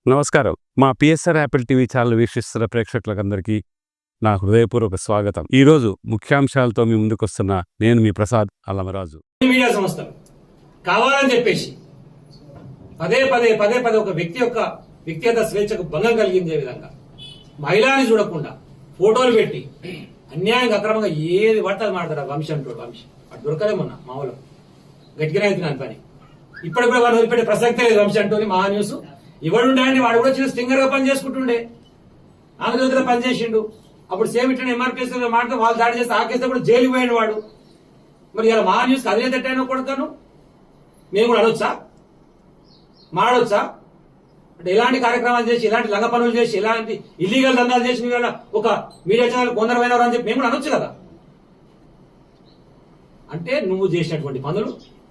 నమస్కారం. మా PSR Apple TV channel వీక్షిస్తున్న ప్రేక్షకులందరికీ నా హృదయపూర్వక స్వాగతం. ఈరోజు ముఖ్యాంశాలతో మీ ముందుకొస్తున్న నేను మీ ప్రసాద్ అల్లమరాజు. మీడియా సంస్థలు కావాలని చెప్పేసి పదే పదే ఒక వ్యక్తి యొక్క వ్యక్తిగత స్వేచ్ఛకు భంగం కలిగించే విధంగా మహిళని చూడకుండా ఫోటోలు పెట్టి అన్యాయంగా అక్రమంగా ఏది పడుతుంది మాట్లాడతారు. వంశీ అంటాడు. వంశీ అటు దొరకలేమన్నా మామూలు గట్టిగానే అవుతున్నాను పని. ఇప్పటికి కూడా వాడు వదిలిపెట్టే ప్రసక్తే లేదు. వంశీ అంటోని మహా న్యూస్ ఇవ్వడుండే అండి. వాడు కూడా చిన్న స్టింగర్ గా పని చేసుకుంటుండే, ఆంధ్రజ్యోతిలో పనిచేసిండు. అప్పుడు సేమ్ ఇట్లా ఎంఆర్పీఎస్ మాట్లాడితే వాళ్ళు దాడి చేస్తే ఆ కేసు కూడా జైలుకి పోయాడు వాడు. మరి ఇలా మహా న్యూస్ అదే తట్టైనా కొడతాను మేము కూడా అనొచ్చా, మాడొచ్చా? అంటే ఇలాంటి కార్యక్రమాలు చేసి, ఇలాంటి లంగ పనులు చేసి, ఇలాంటి ఇల్లీగల్ దందాలు చేసి మీరు ఒక మీడియా ఛానల్ కొందరమైనవారు అని చెప్పి మేము కూడా అనొచ్చు కదా. అంటే నువ్వు చేసినటువంటి పనులు,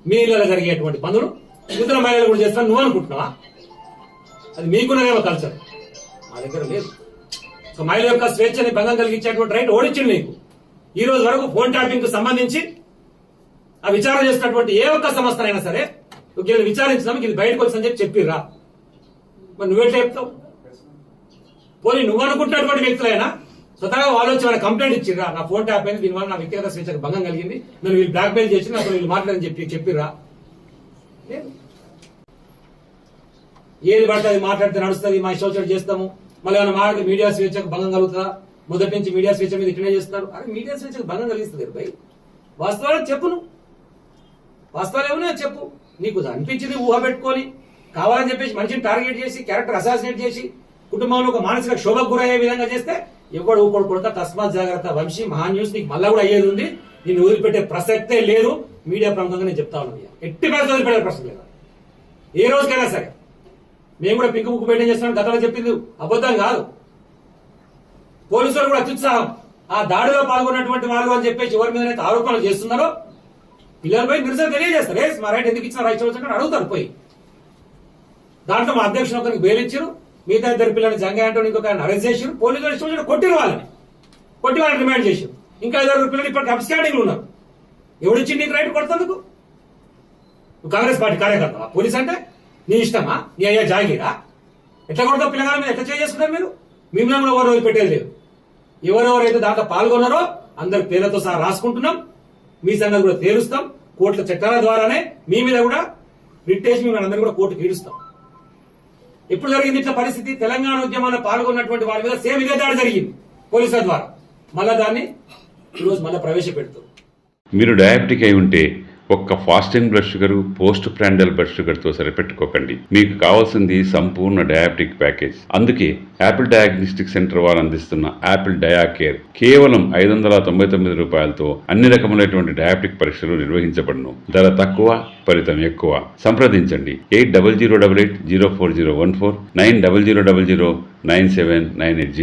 మీ ఇళ్ళలో జరిగేటువంటి పనులు ఇతర మహిళలు కూడా చేస్తాను నువ్వు అనుకుంటున్నావా? అది మీకున్నదేమో కల్చర్, మా దగ్గర లేదు. ఒక మహిళ యొక్క స్వేచ్ఛని భంగం కలిగించేటువంటి రైట్ ఓడించింది నీకు. ఈ రోజు వరకు ఫోన్ ట్యాపింగ్ కు సంబంధించి ఆ విచారణ చేసినటువంటి ఏ ఒక్క సంస్థనైనా సరే విచారించడానికి ఇది బయటకు వచ్చని చెప్పి చెప్పిర్రా? మరి నువ్వెట్లా చెప్తావు? పోనీ నువ్వు అనుకుంటున్నటువంటి వ్యక్తులైనా స్వతహాగా వాళ్ళు వచ్చి వాళ్ళ కంప్లైంట్ ఇచ్చిర్రా, నా ఫోన్ ట్యాప్ అయింది, దీనివల్ల నా వ్యక్తిగత స్వేచ్ఛకు భంగం కలిగింది, నన్ను వీళ్ళు బ్లాక్ మెయిల్ చేసి నాకు వీళ్ళు మాట్లాడని చెప్పిర్రా? లేదు. ఏది పడితే అది మాట్లాడితే నడుస్తుంది, మా ఇష్టం చేస్తాము, మళ్ళీ ఏమైనా మాట్లాడితే మీడియా స్వేచ్ఛకు భంగం కలుగుతుందా? మొదటి నుంచి మీడియా స్వేచ్ఛ మీద ఇట్లనే చేస్తున్నారు. అరే మీడియా స్వేచ్ఛకు భంగం కలిగిస్తుంది భయ్. వాస్తవాలు చెప్పు, నువ్వు వాస్తవాలు ఏమన్నా చెప్పు. నీకు అనిపించింది ఊహ పెట్టుకొని కావాలని చెప్పేసి మనిషిని టార్గెట్ చేసి క్యారెక్టర్ అసాసినేట్ చేసి కుటుంబంలో ఒక మానసిక శోభకు గురయ్యే విధంగా చేస్తే ఎవడు ఊకోడు కొడతా. తస్మాత్ జాగ్రత్త వంశీ. మహా న్యూస్ నీకు మళ్ళా కూడా అయ్యేది ఉంది. నేను వదిలిపెట్టే ప్రసక్తే లేదు. మీడియా ప్రాంతంగా నేను చెప్తా ఉన్నాను, ఎట్టి పరిస్థితి వదిలిపెట్టే ప్రశ్న లేదు. ఏ రోజుకైనా సరే మేము కూడా పింక్ బుక్ మెయింటైన్ చేస్తున్నాం. గతంలో చెప్పింది అబద్ధం కాదు. పోలీసులు కూడా అత్యుత్సాహం. ఆ దాడిలో పాల్గొన్నటువంటి వాళ్ళు అని చెప్పేసి ఎవరి మీద ఆరోపణలు చేస్తున్నారో పిల్లలపై నిరసన తెలియజేస్తారు. మా రైట్ ఎందుకు ఇచ్చిన రైట్ వచ్చినట్టు అడుగుతారు పోయి. దాంట్లో మా అధ్యక్షుడు ఒకరికి బెయిల్ ఇచ్చారు, మిగతా ఇద్దరు పిల్లల్ని జంగా అంటూ ఇంకొక అరెస్ట్ చేశారు. పోలీసులు ఇష్టం కొట్టిరు, వాళ్ళని రిమాండ్ చేశారు. ఇంకా 5 పిల్లలు ఇప్పటికి అబ్స్కాండింగ్లు ఉన్నారు. ఎవడిచ్చింది నీకు రైట్ కొడుతందుకు? నువ్వు కాంగ్రెస్ పార్టీ కార్యకర్తవా? పోలీస్ అంటే నీ ఇష్టమా? నీ అయ్యా జాగీరా? ఎట్లా కొడతావు? పిల్లగాల మీద ఎట్లా చేసుకున్నారు మీరు? మిమ్మల్ని ఎవరు వదిలిపెట్టేది లేదు. ఎవరెవరైతే దాంట్లో పాల్గొన్నారో అందరి పేర్లతో సహా రాసుకుంటున్నాం. మీ సంగతి కూడా తేలుస్తాం. కోర్టుల చట్టాల ద్వారానే మీ మీద కూడా రిట్టేసి మిమ్మల్ని అందరూ కూడా కోర్టుకు ఈడుస్తాం. ఎప్పుడు జరిగింది ఇట్లా పరిస్థితి? తెలంగాణ ఉద్యమంలో పాల్గొన్నటువంటి వాళ్ళ మీద సేమ్ ఇదే దాడి జరిగింది పోలీసుల ద్వారా. మళ్ళా దాన్ని ఈరోజు మళ్ళీ ప్రవేశపెడుతుంది. మీరు డయాబెటిక్ అయి ఉంటే ఒక్క fasting blood sugar, post prandial blood షుగర్తో సరిపెట్టుకోకండి. మీకు కావాల్సింది సంపూర్ణ డయాబెటిక్ ప్యాకేజ్. అందుకే యాపిల్ డయాగ్నోస్టిక్ సెంటర్ వారు అందిస్తున్న యాపిల్ డయా కేర్ కేవలం 599 రూపాయలతో అన్ని రకములైనటువంటి డయాబెటిక్ పరీక్షలు నిర్వహించబడును. ధర తక్కువ, ఫలితం ఎక్కువ. సంప్రదించండి 8008804014 9000009798.